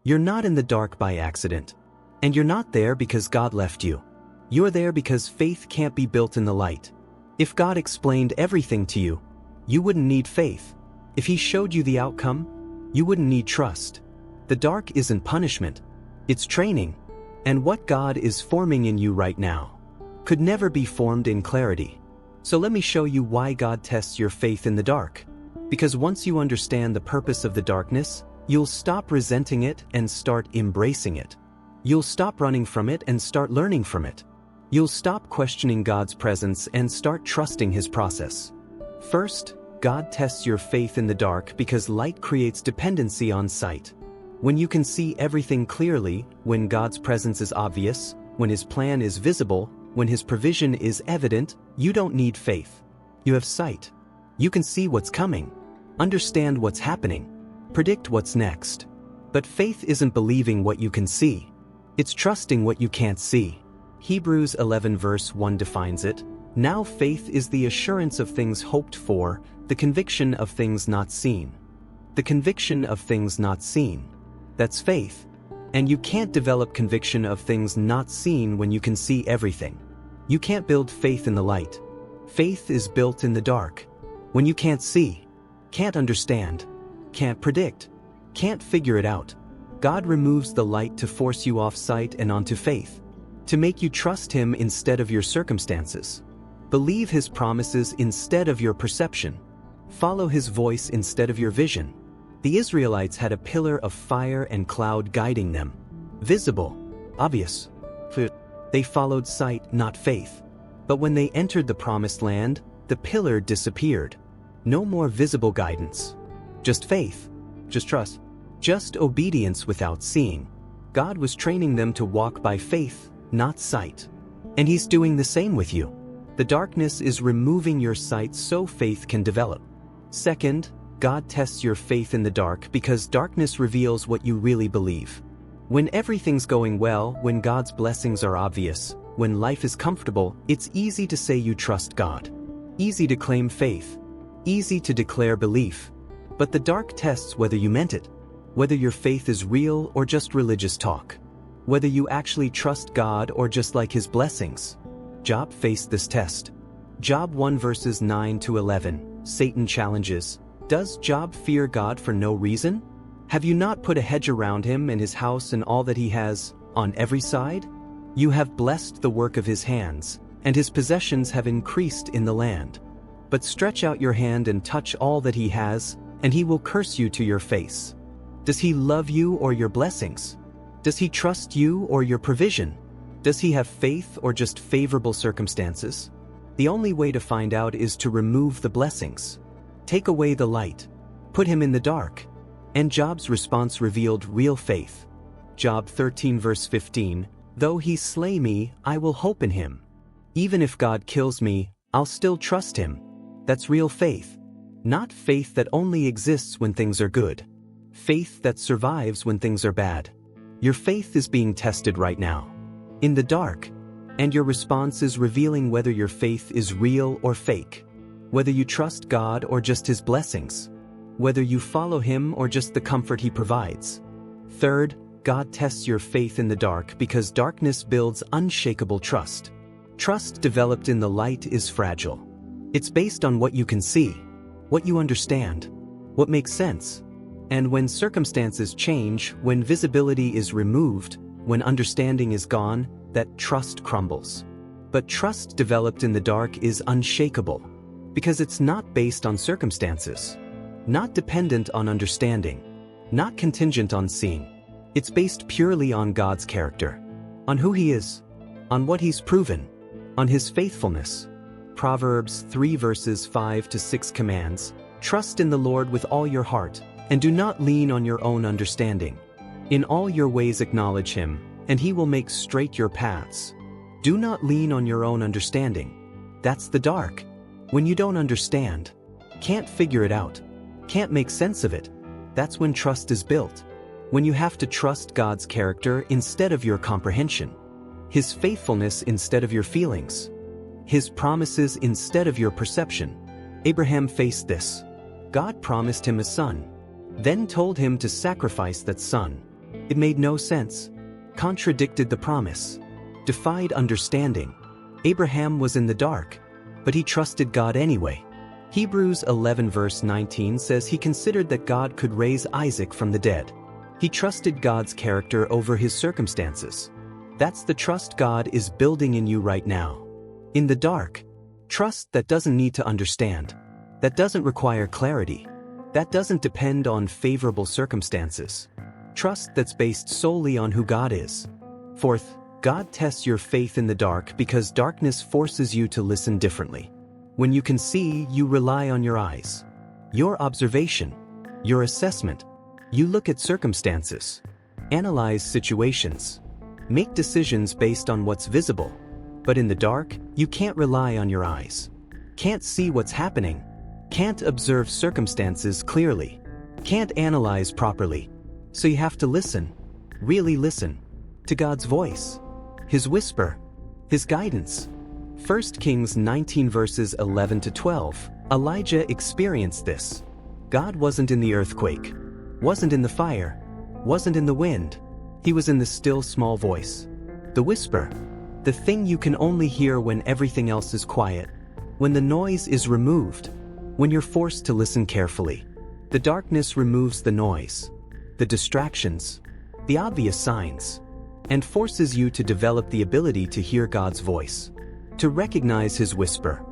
You're not in the dark by accident. And you're not there because God left you. You're there because faith can't be built in the light. If God explained everything to you, you wouldn't need faith. If He showed you the outcome, you wouldn't need trust. The dark isn't punishment. It's training. And what God is forming in you right now could never be formed in clarity. So let me show you why God tests your faith in the dark. Because once you understand the purpose of the darkness, you'll stop resenting it and start embracing it. You'll stop running from it and start learning from it. You'll stop questioning God's presence and start trusting His process. First, God tests your faith in the dark because light creates dependency on sight. When you can see everything clearly, when God's presence is obvious, when His plan is visible, when His provision is evident, you don't need faith. You have sight. You can see what's coming, understand what's happening, predict what's next. But faith isn't believing what you can see. It's trusting what you can't see. Hebrews 11 verse 1 defines it. Now faith is the assurance of things hoped for, the conviction of things not seen. The conviction of things not seen. That's faith. And you can't develop conviction of things not seen when you can see everything. You can't build faith in the light. Faith is built in the dark. When you can't see, can't understand, can't predict, can't figure it out, God removes the light to force you off sight and onto faith, to make you trust Him instead of your circumstances. Believe His promises instead of your perception. Follow His voice instead of your vision. The Israelites had a pillar of fire and cloud guiding them. Visible, obvious. They followed sight, not faith. But when they entered the promised land, the pillar disappeared. No more visible guidance. Just faith. Just trust. Just obedience without seeing. God was training them to walk by faith, not sight. And He's doing the same with you. The darkness is removing your sight so faith can develop. Second, God tests your faith in the dark because darkness reveals what you really believe. When everything's going well, when God's blessings are obvious, when life is comfortable, it's easy to say you trust God. Easy to claim faith. Easy to declare belief. But the dark tests whether you meant it. Whether your faith is real or just religious talk. Whether you actually trust God or just like His blessings. Job faced this test. Job 1 verses 9 to 11, Satan challenges, does Job fear God for no reason? Have you not put a hedge around him and his house and all that he has, on every side? You have blessed the work of his hands, and his possessions have increased in the land. But stretch out your hand and touch all that he has, and he will curse you to your face. Does he love you or your blessings? Does he trust you or your provision? Does he have faith or just favorable circumstances? The only way to find out is to remove the blessings. Take away the light. Put him in the dark. And Job's response revealed real faith. Job 13 verse 15, though he slay me, I will hope in him. Even if God kills me, I'll still trust him. That's real faith. Not faith that only exists when things are good. Faith that survives when things are bad. Your faith is being tested right now. In the dark. And your response is revealing whether your faith is real or fake. Whether you trust God or just His blessings. Whether you follow Him or just the comfort He provides. Third, God tests your faith in the dark because darkness builds unshakable trust. Trust developed in the light is fragile. It's based on what you can see, what you understand, what makes sense. And when circumstances change, when visibility is removed, when understanding is gone, that trust crumbles. But trust developed in the dark is unshakable, because it's not based on circumstances, not dependent on understanding, not contingent on seeing. It's based purely on God's character, on who He is, on what He's proven, on His faithfulness. Proverbs 3 verses 5 to 6 commands, trust in the Lord with all your heart, and do not lean on your own understanding. In all your ways acknowledge Him, and He will make straight your paths. Do not lean on your own understanding. That's the dark. When you don't understand, can't figure it out, can't make sense of it, that's when trust is built. When you have to trust God's character instead of your comprehension. His faithfulness instead of your feelings. His promises instead of your perception. Abraham faced this. God promised him a son, then told him to sacrifice that son. It made no sense, contradicted the promise, defied understanding. Abraham was in the dark, but he trusted God anyway. Hebrews 11 verse 19 says he considered that God could raise Isaac from the dead. He trusted God's character over his circumstances. That's the trust God is building in you right now. In the dark, trust that doesn't need to understand, that doesn't require clarity, that doesn't depend on favorable circumstances. Trust that's based solely on who God is. Fourth, God tests your faith in the dark because darkness forces you to listen differently. When you can see, you rely on your eyes, your observation, your assessment. You look at circumstances, analyze situations, make decisions based on what's visible. But in the dark, you can't rely on your eyes, can't see what's happening, can't observe circumstances clearly, can't analyze properly. So you have to listen, really listen, to God's voice, His whisper, His guidance. 1 Kings 19 verses 11 to 12, Elijah experienced this. God wasn't in the earthquake, wasn't in the fire, wasn't in the wind. He was in the still small voice, the whisper, the thing you can only hear when everything else is quiet, when the noise is removed, when you're forced to listen carefully. The darkness removes the noise, the distractions, the obvious signs, and forces you to develop the ability to hear God's voice, to recognize His whisper,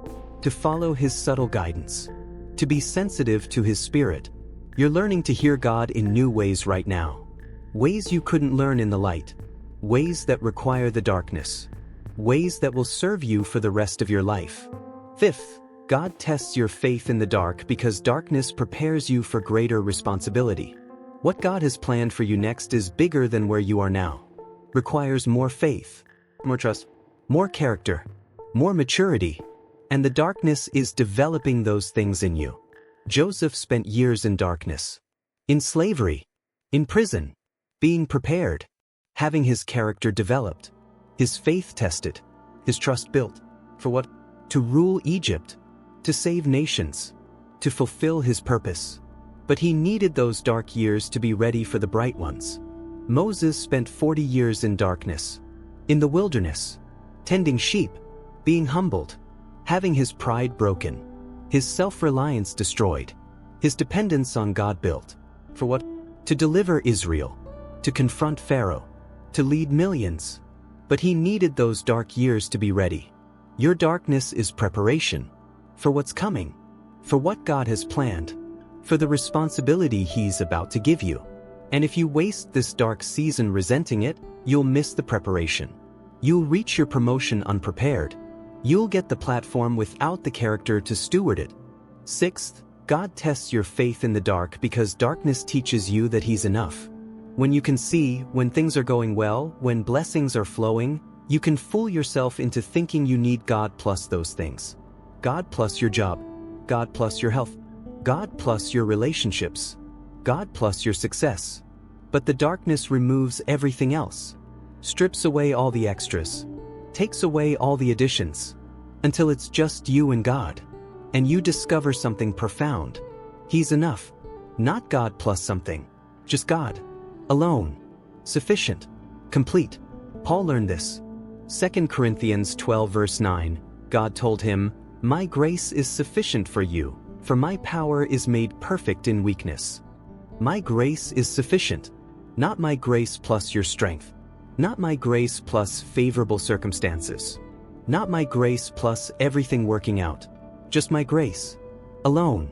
to follow His subtle guidance, to be sensitive to His Spirit. You're learning to hear God in new ways right now, ways you couldn't learn in the light, ways that require the darkness, ways that will serve you for the rest of your life. Fifth, God tests your faith in the dark because darkness prepares you for greater responsibility. What God has planned for you next is bigger than where you are now, requires more faith, more trust, more character, more maturity, and the darkness is developing those things in you. Joseph spent years in darkness, in slavery, in prison, being prepared, having his character developed, his faith tested, his trust built. For what? To rule Egypt, to save nations, to fulfill his purpose. But he needed those dark years to be ready for the bright ones. Moses spent 40 years in darkness, in the wilderness, tending sheep, being humbled, having his pride broken, his self-reliance destroyed, his dependence on God built. For what? To deliver Israel, to confront Pharaoh, to lead millions. But he needed those dark years to be ready. Your darkness is preparation for what's coming, for what God has planned, for the responsibility He's about to give you. And if you waste this dark season resenting it, you'll miss the preparation. You'll reach your promotion unprepared. You'll get the platform without the character to steward it. Sixth, God tests your faith in the dark because darkness teaches you that He's enough. When you can see, when things are going well, when blessings are flowing, you can fool yourself into thinking you need God plus those things. God plus your job, God plus your health, God plus your relationships, God plus your success. But the darkness removes everything else, strips away all the extras, takes away all the additions, until it's just you and God. And you discover something profound. He's enough. Not God plus something, just God. Alone. Sufficient. Complete. Paul learned this. 2 Corinthians 12 verse 9, God told him, "My grace is sufficient for you, for my power is made perfect in weakness." My grace is sufficient. Not my grace plus your strength. Not my grace plus favorable circumstances. Not my grace plus everything working out. Just my grace. Alone.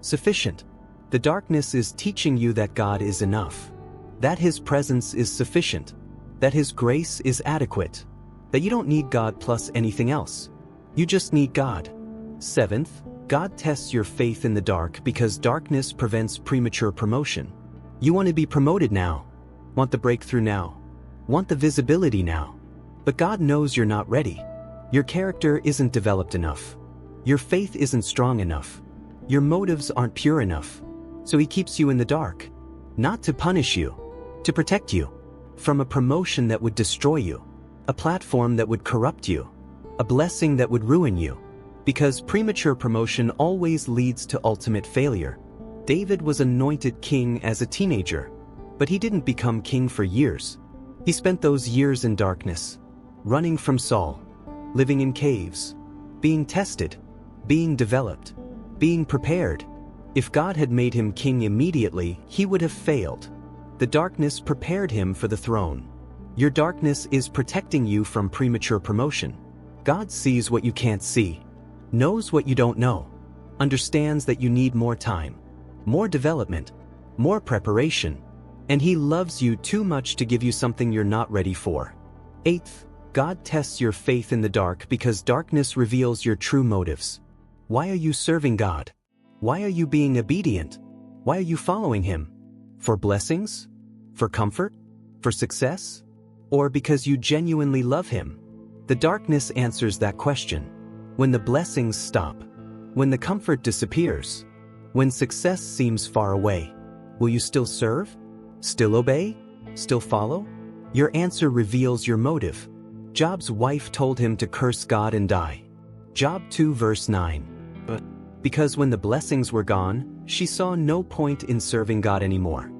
Sufficient. The darkness is teaching you that God is enough. That His presence is sufficient. That His grace is adequate. That you don't need God plus anything else. You just need God. Seventh, God tests your faith in the dark because darkness prevents premature promotion. You want to be promoted now. Want the breakthrough now. Want the visibility now. But God knows you're not ready. Your character isn't developed enough. Your faith isn't strong enough. Your motives aren't pure enough. So He keeps you in the dark. Not to punish you, to protect you from a promotion that would destroy you, a platform that would corrupt you, a blessing that would ruin you. Because premature promotion always leads to ultimate failure. David was anointed king as a teenager. But he didn't become king for years. He spent those years in darkness, running from Saul, living in caves, being tested, being developed, being prepared. If God had made him king immediately, he would have failed. The darkness prepared him for the throne. Your darkness is protecting you from premature promotion. God sees what you can't see, knows what you don't know, understands that you need more time, more development, more preparation, and he loves you too much to give you something you're not ready for. Eighth, God tests your faith in the dark because darkness reveals your true motives. Why are you serving God? Why are you being obedient? Why are you following him? For blessings? For comfort? For success? Or because you genuinely love him? The darkness answers that question. When the blessings stop, when the comfort disappears, when success seems far away, will you still serve? Still obey? Still follow? Your answer reveals your motive. Job's wife told him to curse God and die. Job 2 verse 9. But because when the blessings were gone, she saw no point in serving God anymore.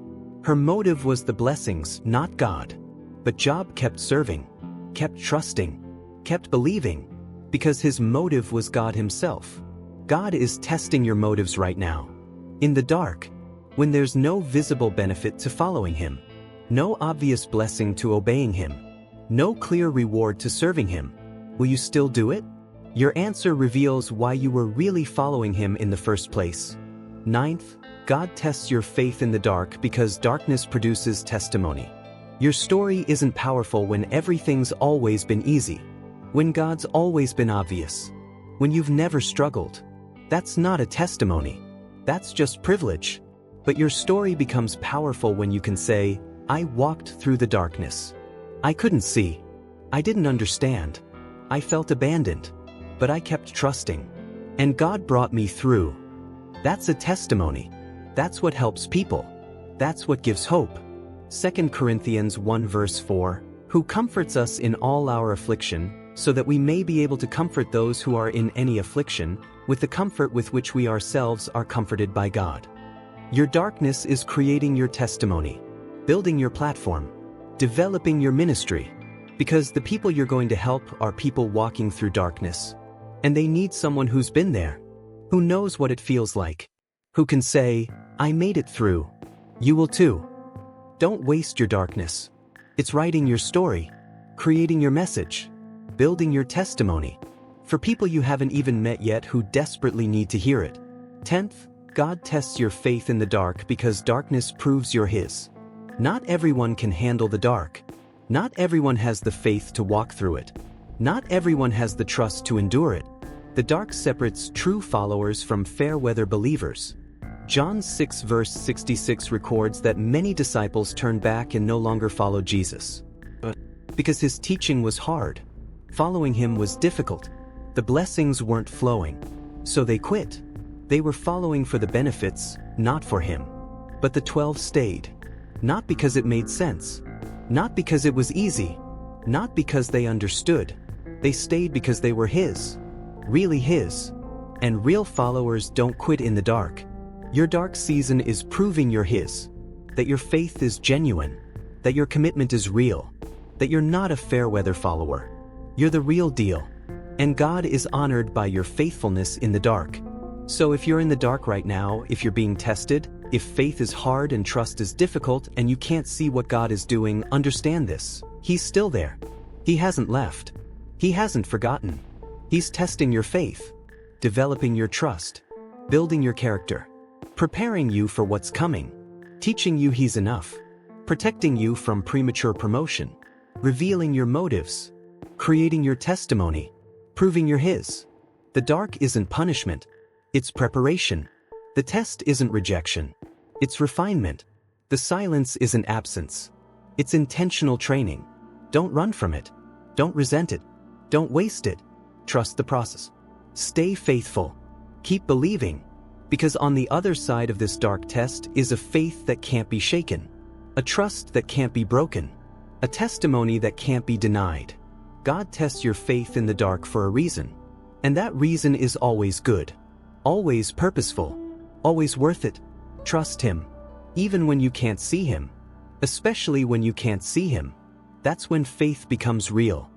Her motive was the blessings, not God. But Job kept serving, kept trusting, kept believing, because his motive was God himself. God is testing your motives right now. In the dark, when there's no visible benefit to following him, no obvious blessing to obeying him, no clear reward to serving him, will you still do it? Your answer reveals why you were really following him in the first place. Ninth, God tests your faith in the dark because darkness produces testimony. Your story isn't powerful when everything's always been easy, when God's always been obvious, when you've never struggled. That's not a testimony. That's just privilege. But your story becomes powerful when you can say, I walked through the darkness. I couldn't see. I didn't understand. I felt abandoned. But I kept trusting. And God brought me through. That's a testimony. That's what helps people. That's what gives hope. 2 Corinthians 1 verse 4, who comforts us in all our affliction, so that we may be able to comfort those who are in any affliction, with the comfort with which we ourselves are comforted by God. Your darkness is creating your testimony, building your platform, developing your ministry, because the people you're going to help are people walking through darkness. And they need someone who's been there, who knows what it feels like, who can say, I made it through. You will too. Don't waste your darkness. It's writing your story, creating your message, building your testimony, for people you haven't even met yet who desperately need to hear it. 10th, God tests your faith in the dark because darkness proves you're his. Not everyone can handle the dark. Not everyone has the faith to walk through it. Not everyone has the trust to endure it. The dark separates true followers from fair-weather believers. John 6 verse 66 records that many disciples turned back and no longer followed Jesus. Because his teaching was hard. Following him was difficult. The blessings weren't flowing. So they quit. They were following for the benefits, not for him. But the 12 stayed. Not because it made sense. Not because it was easy. Not because they understood. They stayed because they were his. Really his. And real followers don't quit in the dark. Your dark season is proving you're his. That your faith is genuine. That your commitment is real. That you're not a fair-weather follower. You're the real deal. And God is honored by your faithfulness in the dark. So if you're in the dark right now, if you're being tested, if faith is hard and trust is difficult and you can't see what God is doing, understand this. He's still there. He hasn't left. He hasn't forgotten. He's testing your faith, developing your trust, building your character, preparing you for what's coming, teaching you he's enough, protecting you from premature promotion, revealing your motives, creating your testimony, proving you're his. The dark isn't punishment. It's preparation. The test isn't rejection. It's refinement. The silence isn't absence. It's intentional training. Don't run from it. Don't resent it. Don't waste it. Trust the process. Stay faithful. Keep believing. Because on the other side of this dark test is a faith that can't be shaken. A trust that can't be broken. A testimony that can't be denied. God tests your faith in the dark for a reason. And that reason is always good. Always purposeful. Always worth it. Trust him. Even when you can't see him. especially when you can't see Him. That's when faith becomes real.